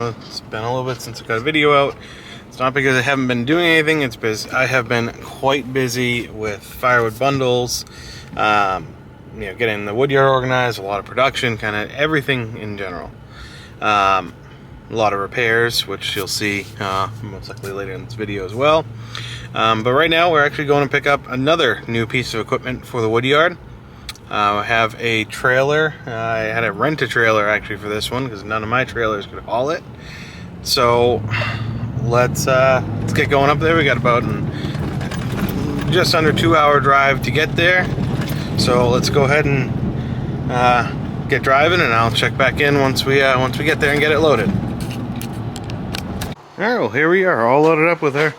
It's been a little bit since I got a video out. It's not because I haven't been doing anything, it's because I have been quite busy with firewood bundles, getting the woodyard organized, a lot of production, kind of everything in general. A lot of repairs, which you'll see most likely later in this video as well. But right now we're actually going to pick up another new piece of equipment for the woodyard. I have a trailer. I had to rent a trailer actually for this one because none of my trailers could haul it. So let's get going up there. We got about just under 2-hour drive to get there. So let's go ahead and get driving, and I'll check back in once we get there and get it loaded. All right, well here we are, all loaded up with our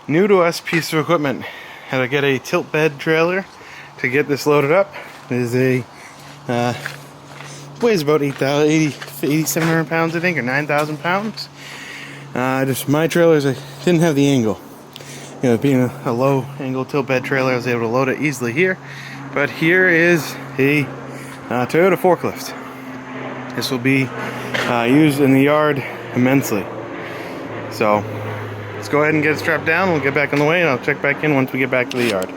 new to us piece of equipment. Had to get a tilt bed trailer to get this loaded up. It is weighs about 8,700 pounds, I think, or 9,000 pounds. Just my trailers, I didn't have the angle. Being a low angle tilt bed trailer, I was able to load it easily here. But here is a Toyota forklift. This will be used in the yard immensely. So let's go ahead and get it strapped down. We'll get back on the way, and I'll check back in once we get back to the yard.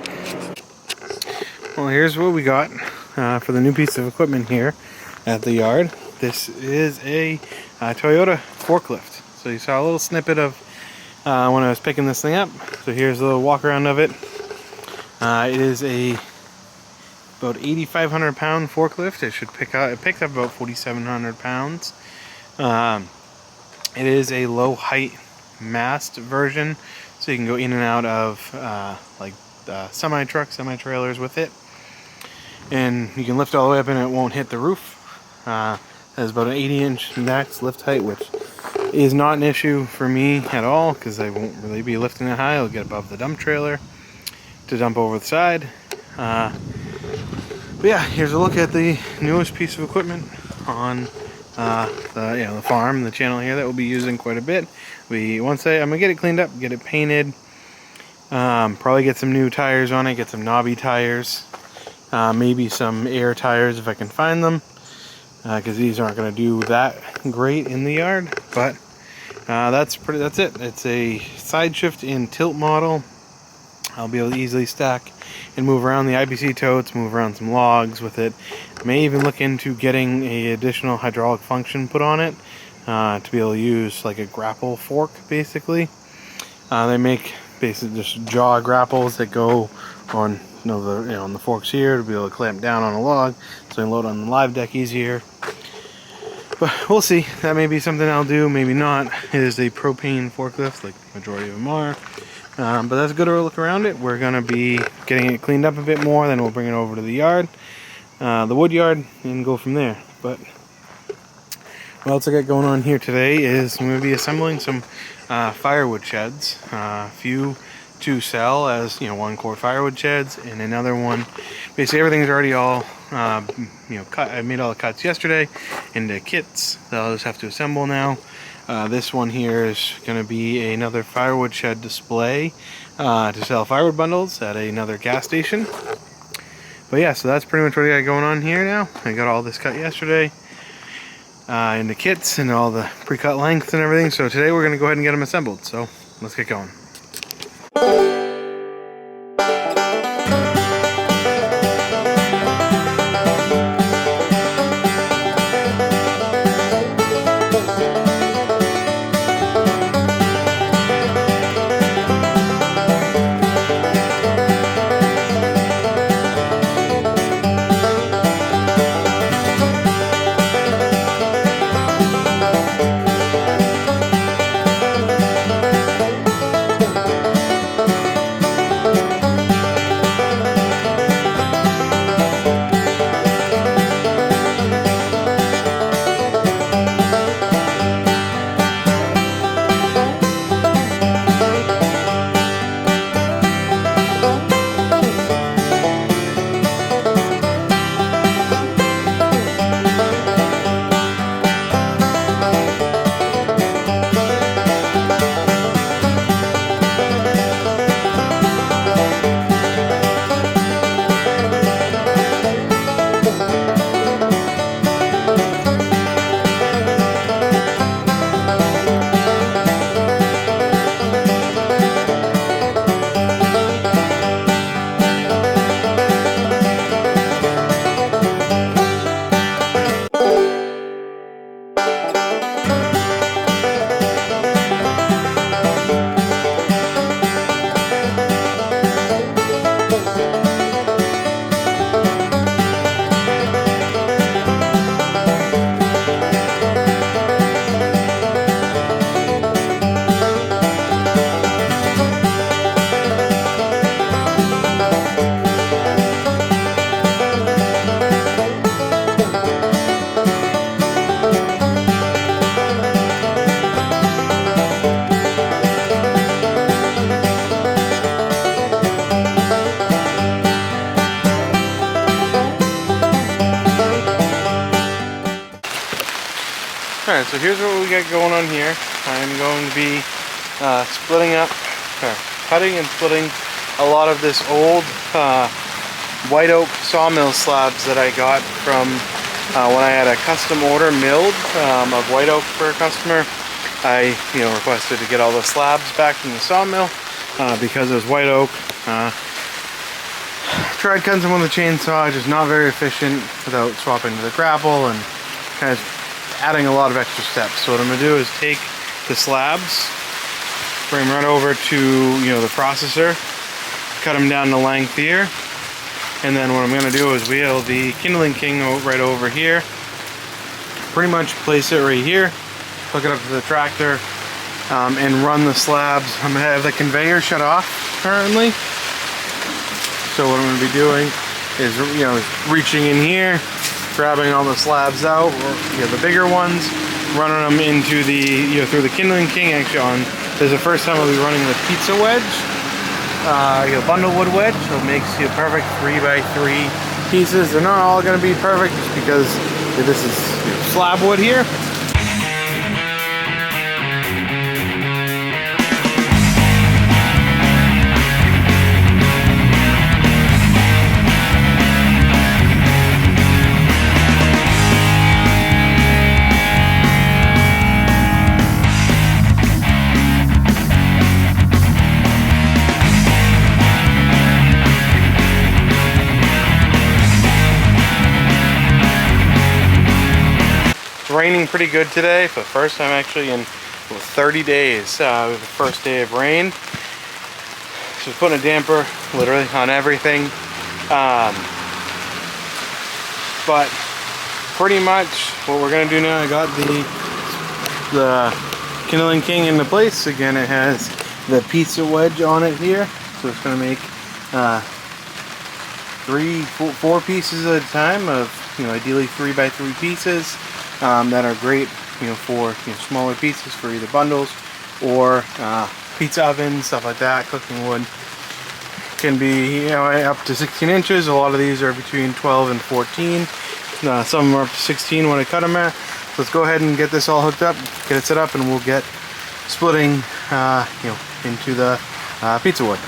Well, here's what we got for the new piece of equipment here at the yard. This is a Toyota forklift. So you saw a little snippet of when I was picking this thing up. So here's a little walk around of it. It is about 8,500 pound forklift. It picks up about 4,700 pounds. It is a low height mast version, so you can go in and out of semi-trailers with it. And you can lift all the way up and it won't hit the roof. It has about an 80-inch max lift height, which is not an issue for me at all because I won't really be lifting it high. I'll get above the dump trailer to dump over the side. But yeah, here's a look at the newest piece of equipment on the farm, the channel here that we'll be using quite a bit. I'm gonna get it cleaned up, get it painted, probably get some new tires on it, get some knobby tires. Maybe some air tires if I can find them, because these aren't going to do that great in the yard. But that's it. It's a side shift in tilt model. I'll be able to easily stack and move around the IBC totes, move around some logs with it. May even look into getting an additional hydraulic function put on it to be able to use like a grapple fork, basically. They make basically just jaw grapples that go on on the forks here to be able to clamp down on a log, so I can load on the live deck easier. But we'll see. That may be something I'll do, maybe not. It is a propane forklift, like the majority of them are. But that's a good look around it. We're going to be getting it cleaned up a bit more, then we'll bring it over to the yard, the wood yard, and go from there. But what else I got going on here today is I'm going to be assembling some firewood sheds. A few to sell as one quart firewood sheds, and another one, basically everything's already all cut. I made all the cuts yesterday into kits that I'll just have to assemble now. This one here is going to be another firewood shed display to sell firewood bundles at another gas station. But yeah, so that's pretty much what I got going on here now. I got all this cut yesterday into kits and all the pre-cut lengths and everything, so today we're going to go ahead and get them assembled. So let's get going. Alright, so here's what we got going on here. I'm going to be cutting and splitting a lot of this old white oak sawmill slabs that I got from when I had a custom order milled of white oak for a customer. I requested to get all the slabs back from the sawmill because it was white oak. Tried cutting them with a chainsaw, just not very efficient without swapping to the grapple and kind of adding a lot of extra steps. So what I'm going to do is take the slabs, bring them right over to the processor, cut them down to length here, and then what I'm going to do is wheel the Kindling King right over here, pretty much place it right here, hook it up to the tractor, and run the slabs. I'm going to have the conveyor shut off currently. So what I'm going to be doing is reaching in here, grabbing all the slabs out, or the bigger ones, running them into the through the Kindling King. Actually, this is the first time I'll be running the pizza wedge, bundle wood wedge. So it makes perfect 3x3 pieces. They're not all going to be perfect just because this is slab wood here. Raining pretty good today for the first time actually in 30 days. We have the first day of rain. So putting a damper literally on everything. But pretty much what we're gonna do now, I got the Kindling King into place. Again, it has the pizza wedge on it here. So it's gonna make 4 pieces at a time of ideally 3x3 pieces. That are great, for smaller pieces for either bundles or pizza ovens, stuff like that. Cooking wood can be up to 16 inches. A lot of these are between 12 and 14. Some of them are up to 16 when I cut them at. So let's go ahead and get this all hooked up, get it set up, and we'll get splitting, into the pizza wood.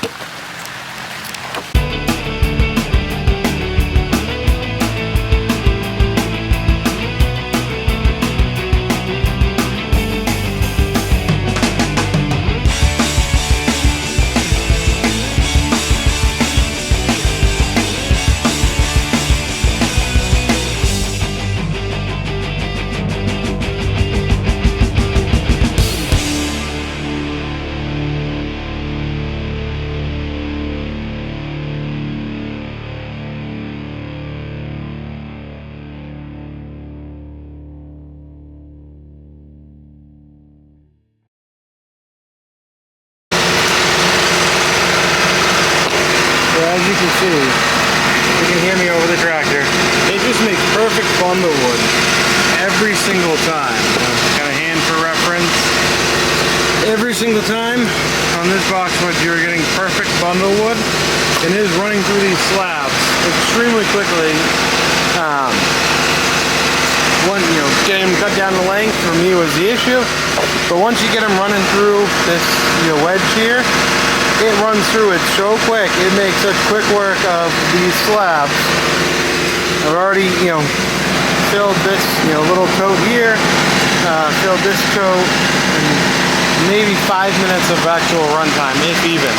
As you can see, you can hear me over the tractor. It just makes perfect bundle wood every single time. Got a hand for reference. Every single time on this boxwood, you're getting perfect bundle wood, and it is running through these slabs extremely quickly. Getting them cut down to length for me was the issue, but once you get them running through this wedge here, it runs through it so quick. It makes such quick work of these slabs. I've already, filled this, little tote here, filled this tote, and maybe 5 minutes of actual runtime, if even.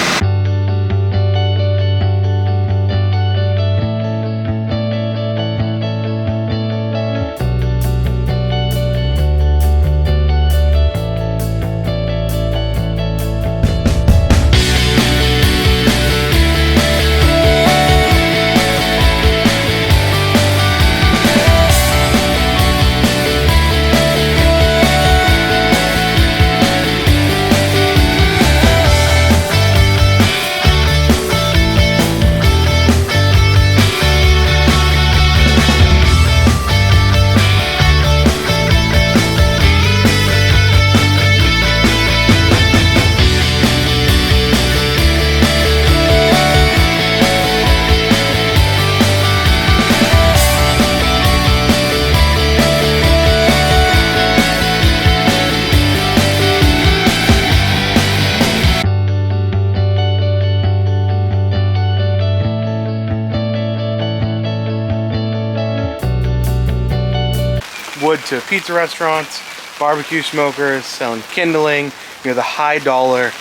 to pizza restaurants, barbecue smokers, selling kindling, the high dollar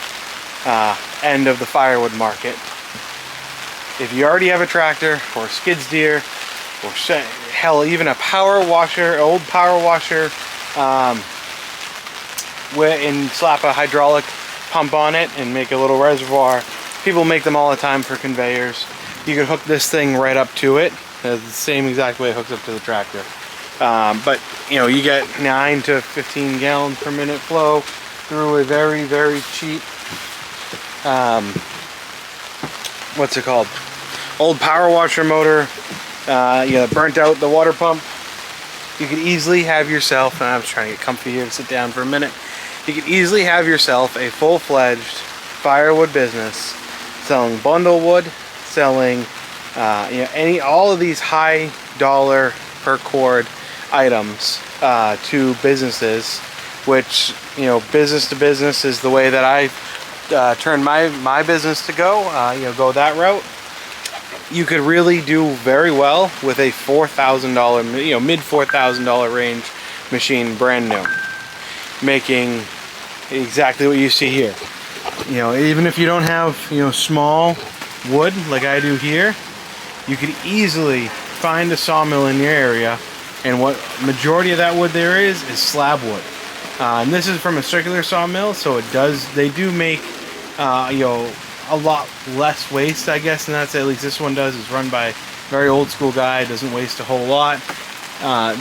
end of the firewood market. If you already have a tractor or a skid steer, or hell, even a power washer, old power washer, and slap a hydraulic pump on it and make a little reservoir. People make them all the time for conveyors. You can hook this thing right up to it. The same exact way it hooks up to the tractor. But you get 9 to 15 gallons per minute flow through a very, very cheap, what's it called? Old power washer motor. Burnt out the water pump. You could easily have yourself, and I was trying to get comfy here to sit down for a minute. You could easily have yourself a full-fledged firewood business selling bundle wood, selling all of these high dollar per cord items to businesses, which business to business is the way that I turned my business to go. Go that route. You could really do very well with a $4,000, mid $4,000 range machine, brand new, making exactly what you see here. Even if you don't have small wood like I do here, you could easily find a sawmill in your area, and what majority of that wood there is slab wood. And this is from a circular sawmill, so they do make a lot less waste, I guess, and that's at least this one does. It's run by a very old school guy, doesn't waste a whole lot.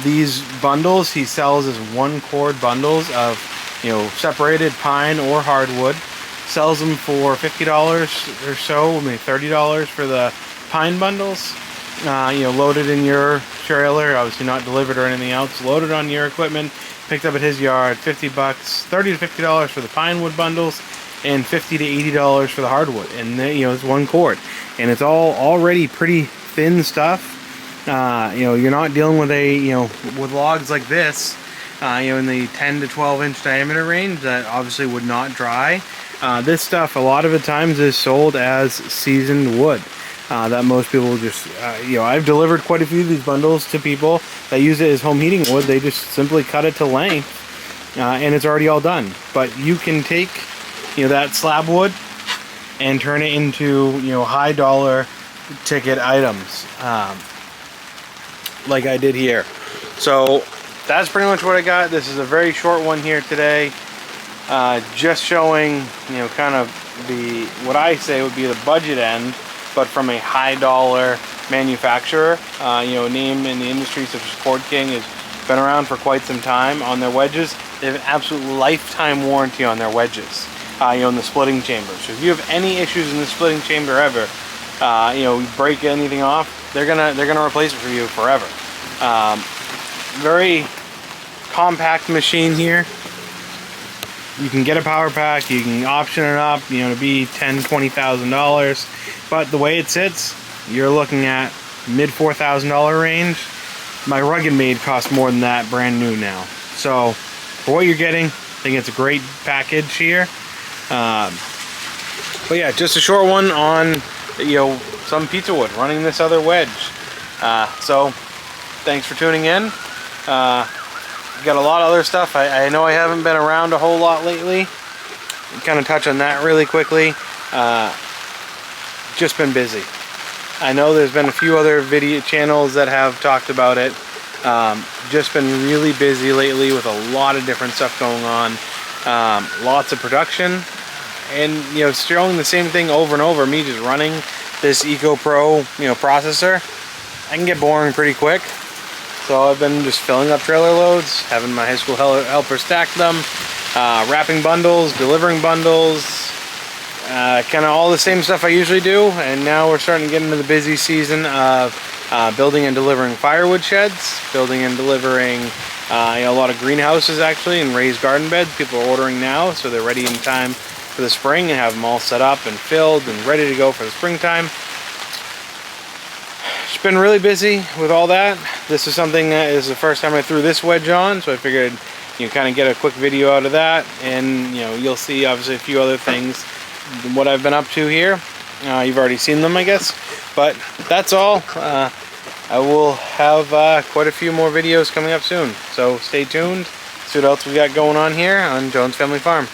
These bundles he sells as 1 cord bundles of separated pine or hardwood. Sells them for $50 or so, maybe $30 for the pine bundles. Loaded in your trailer, obviously not delivered or anything else. Loaded on your equipment, picked up at his yard. $50, $30 to $50 for the pine wood bundles, and $50 to $80 for the hardwood. And it's 1 cord, and it's all already pretty thin stuff. You're not dealing with with logs like this, in the 10 to 12 inch diameter range that obviously would not dry. This stuff a lot of the times is sold as seasoned wood. That most people just, I've delivered quite a few of these bundles to people that use it as home heating wood. They just simply cut it to length, and it's already all done. But you can take that slab wood and turn it into high dollar ticket items, like I did here. So that's pretty much what I got. This is a very short one here today, just showing kind of what I say would be the budget end, but from a high dollar manufacturer. Name in the industry such as Kindling King has been around for quite some time. On their wedges, they have an absolute lifetime warranty on their wedges. In the splitting chamber. So if you have any issues in the splitting chamber ever, break anything off, they're gonna replace it for you forever. Very compact machine here. You can get a power pack, you can option it up, to be $10,000-$20,000. But the way it sits, you're looking at mid $4,000 range. My Rugged Made costs more than that, brand new now. So for what you're getting, I think it's a great package here. But yeah, just a short one on some pizza wood, running this other wedge. So thanks for tuning in. Got a lot of other stuff. I know I haven't been around a whole lot lately. Kind of touch on that really quickly. Just been busy. I know there's been a few other video channels that have talked about it. Just been really busy lately with a lot of different stuff going on. Lots of production, and showing the same thing over and over. Me just running this Eco Pro processor, I can get boring pretty quick. So I've been just filling up trailer loads, having my high school helper stack them, wrapping bundles, delivering bundles, kind of all the same stuff I usually do. And now we're starting to get into the busy season of building and delivering firewood sheds, building and delivering a lot of greenhouses actually, and raised garden beds. People are ordering now, so they're ready in time for the spring, and have them all set up and filled and ready to go for the springtime. It's been really busy with all that. This is something that is the first time I threw this wedge on, so I figured kind of get a quick video out of that, and you'll see obviously a few other things what I've been up to here. You've already seen them, I guess, but that's all. I will have quite a few more videos coming up soon. So stay tuned. See what else we got going on here on Jones Family Farm.